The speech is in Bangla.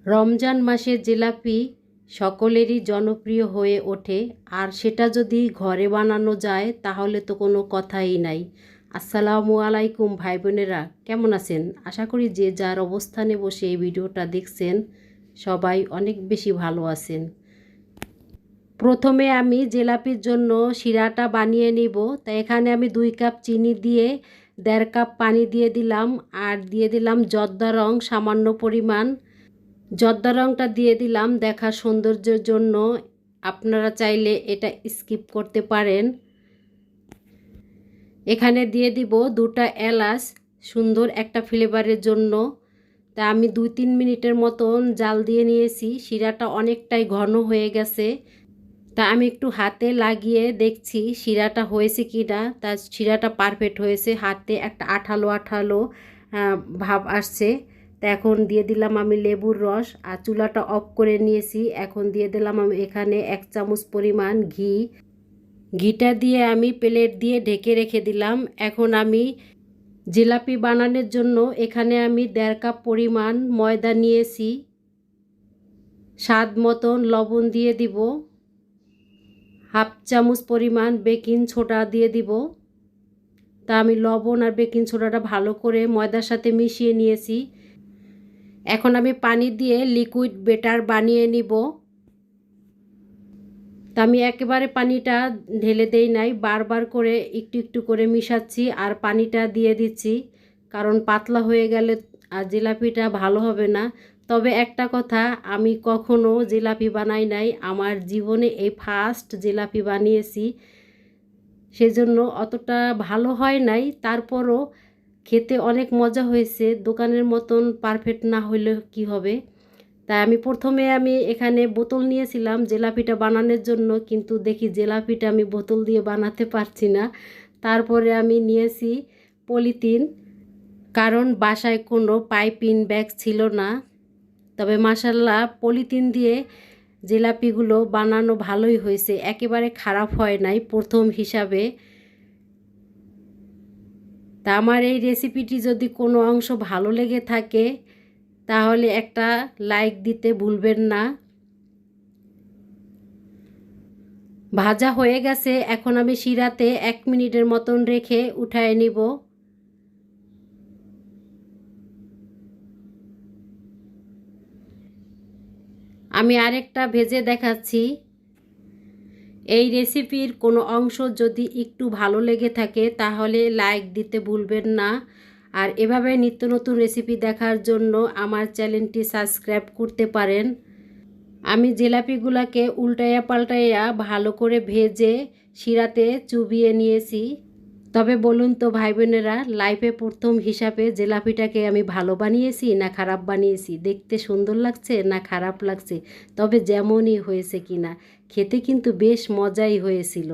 রমজান মাসে জিলাপি সকলেরই জনপ্রিয় হয়ে ওঠে, আর সেটা যদি ঘরে বানানো যায় তাহলে তো কোনো কথাই নাই। আসসালামু আলাইকুম ভাই বোনেরা, কেমন আছেন? আশা করি যে যার অবস্থানে বসে এই ভিডিওটা দেখছেন সবাই অনেক বেশি ভালো আছেন। প্রথমে আমি জিলাপির জন্য শিরাটা বানিয়ে নিব। তাই এখানে আমি 2 কাপ চিনি দিয়ে 1.5 কাপ পানি দিয়ে দিলাম, আর দিয়ে দিলাম জর্দা রং সামান্য পরিমাণ। জর্দা রংটা দিয়ে দিলাম দেখার সৌন্দর্যের জন্য, আপনারা চাইলে এটা স্কিপ করতে পারেন। এখানে দিয়ে দিব 2টা এলাচ সুন্দর একটা ফ্লেভারের জন্য। তা আমি 2-3 মিনিটের মতন জাল দিয়ে নিয়েছি। শিরাটা অনেকটাই ঘন হয়ে গেছে, তা আমি একটু হাতে লাগিয়ে দেখছি শিরাটা হয়েছে কি না। তা শিরাটা পারফেক্ট হয়েছে, হাতে একটা আঠালো আঠালো ভাব আসছে। তা এখন দিয়ে দিলাম আমি লেবুর রস, আর চুলাটা অফ করে নিয়েছি। এখন দিয়ে দিলাম আমি এখানে 1 চামচ পরিমাণ ঘি। ঘিটা দিয়ে আমি প্লেট দিয়ে ঢেকে রেখে দিলাম। এখন আমি জিলাপি বানানোর জন্য এখানে আমি 1.5 কাপ পরিমাণ ময়দা নিয়েছি। স্বাদ মতন লবণ দিয়ে দিব, 1/2 চামচ পরিমাণ বেকিং সোডা দিয়ে দিব। তা আমি লবণ আর বেকিং সোডাটা ভালো করে ময়দার সাথে মিশিয়ে নিয়েছি। এখন আমি পানি দিয়ে লিকুইড বেটার বানিয়ে নিব। তা আমি একেবারে পানিটা ঢেলে দেই নাই, বারবার করে একটু একটু করে মিশাচ্ছি আর পানিটা দিয়ে দিচ্ছি, কারণ পাতলা হয়ে গেলে আর জিলাপিটা ভালো হবে না। তবে একটা কথা, আমি কখনো জিলাপি বানাই নাই, আমার জীবনে এই ফার্স্ট জিলাপি বানিয়েছি। সেজন্য অতটা ভালো হয় নাই, তারপরও খেতে অনেক মজা হয়েছে। দোকানের মতন পারফেক্ট না হইলে কি হবে। তাই আমি প্রথমে এখানে বোতল নিয়েছিলাম জিলাপিটা বানানোর জন্য, কিন্তু দেখি জিলাপিটা আমি বোতল দিয়ে বানাতে পারছি না। তারপরে আমি নিয়েছি পলিথিন, কারণ বাসায় কোনো পাইপিং ব্যাগ ছিল না। তবে মাশাল্লাহ পলিথিন দিয়ে জিলাপিগুলো বানানো ভালোই হয়েছে, একেবারে খারাপ হয় নাই প্রথম হিসাবে। তা আমার এই রেসিপিটি যদি কোনো অংশ ভালো লেগে থাকে তাহলে একটা লাইক দিতে ভুলবেন না। ভাজা হয়ে গেছে, এখন আমি শিরাতে 1 মিনিটের মতন রেখে উঠায় নিব। আমি আরেকটা ভেজে দেখাচ্ছি। এই রেসিপির কোনো অংশ যদি একটু ভালো লেগে থাকে তাহলে লাইক দিতে ভুলবেন না। আর এভাবে নিত্য নতুন রেসিপি দেখার জন্য আমার চ্যানেলটি সাবস্ক্রাইব করতে পারেন। আমি জিলাপিগুলোকে উল্টাইয়া পাল্টাইয়া ভালো করে ভেজে শিরাতে চুবিয়ে নিয়েছি। তবে বলুন তো ভাই বোনেরা, লাইফে প্রথম হিসাবে জিলাপিটাকে আমি ভালো বানিয়েছি না খারাপ বানিয়েছি? দেখতে সুন্দর লাগছে না খারাপ লাগছে? তবে যেমনই হয়েছে কিনা, খেতে কিন্তু বেশ মজাই হয়েছিল।